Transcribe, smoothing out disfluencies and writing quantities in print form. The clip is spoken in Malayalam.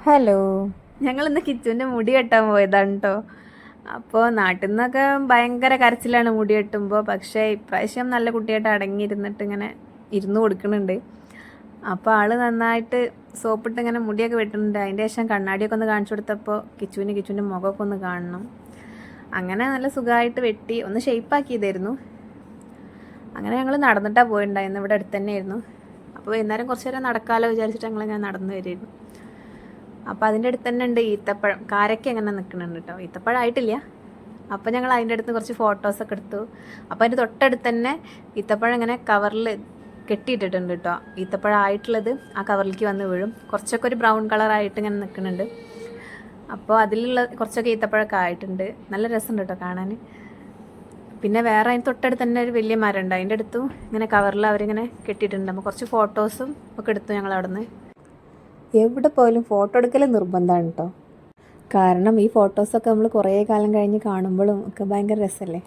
ഹലോ, ഞങ്ങളിന്ന് കിച്ചുവിൻ്റെ മുടി വെട്ടാൻ പോയതാണ് കേട്ടോ. അപ്പോൾ നാട്ടിൽ നിന്നൊക്കെ ഭയങ്കര കരച്ചിലാണ് മുടി വെട്ടുമ്പോൾ. പക്ഷേ ഇപ്രാവശ്യം നല്ല കുട്ടിയായിട്ട് അടങ്ങിയിരുന്നിട്ട് ഇങ്ങനെ ഇരുന്ന് കൊടുക്കുന്നുണ്ട്. അപ്പോൾ ആൾ നന്നായിട്ട് സോപ്പിട്ട് ഇങ്ങനെ മുടിയൊക്കെ വെട്ടുന്നുണ്ട്. അതിൻ്റെ ശേഷം കണ്ണാടിയൊക്കെ ഒന്ന് കാണിച്ചു കൊടുത്തപ്പോൾ കിച്ചുവിൻ്റെ മുഖമൊക്കെ ഒന്ന് കാണണം. അങ്ങനെ നല്ല സുഖമായിട്ട് വെട്ടി ഒന്ന് ഷെയ്പ്പാക്കിയതായിരുന്നു. അങ്ങനെ ഞങ്ങൾ നടന്നിട്ടാണ് പോയിട്ടുണ്ടായിരുന്നു. ഇവിടെ അടുത്ത് തന്നെയായിരുന്നു. അപ്പോൾ വൈകുന്നേരം കുറച്ച് നേരം നടക്കാമല്ലോ വിചാരിച്ചിട്ട് ഞങ്ങളിങ്ങനെ നടന്നു വരുമായിരുന്നു. അപ്പോൾ അതിൻ്റെ അടുത്ത് തന്നെ ഉണ്ട് ഈത്തപ്പഴം, കാരയ്ക്ക് അങ്ങനെ നിൽക്കുന്നുണ്ട് കേട്ടോ. ഈത്തപ്പഴം ആയിട്ടില്ല. അപ്പോൾ ഞങ്ങൾ അതിൻ്റെ അടുത്ത് കുറച്ച് ഫോട്ടോസൊക്കെ എടുത്തു. അപ്പോൾ അതിൻ്റെ തൊട്ടടുത്ത് തന്നെ ഈത്തപ്പഴം ഇങ്ങനെ കവറിൽ കെട്ടിയിട്ടിട്ടുണ്ട് കേട്ടോ. ഈത്തപ്പഴം ആയിട്ടുള്ളത് ആ കവറിലേക്ക് വന്ന് വീഴും. കുറച്ചൊക്കെ ഒരു ബ്രൗൺ കളറായിട്ട് ഇങ്ങനെ നിൽക്കുന്നുണ്ട്. അപ്പോൾ അതിലുള്ള കുറച്ചൊക്കെ ഈത്തപ്പഴമൊക്കെ ആയിട്ടുണ്ട്. നല്ല രസമുണ്ട് കേട്ടോ കാണാൻ. പിന്നെ വേറെ അതിന് തൊട്ടടുത്ത് തന്നെ ഒരു വലിയ മരം ഉണ്ട്. അതിൻ്റെ അടുത്തും ഇങ്ങനെ കവറിൽ അവരിങ്ങനെ കെട്ടിയിട്ടുണ്ട്. അപ്പോൾ കുറച്ച് ഫോട്ടോസും ഒക്കെ എടുത്തു ഞങ്ങൾ അവിടെ നിന്ന്. എവിടെ പോയാലും ഫോട്ടോ എടുക്കൽ നിർബന്ധമാണ് കേട്ടോ. കാരണം ഈ ഫോട്ടോസൊക്കെ നമ്മൾ കുറേ കാലം കഴിഞ്ഞ് കാണുമ്പോഴും ഒക്കെ ഭയങ്കര രസമല്ലേ.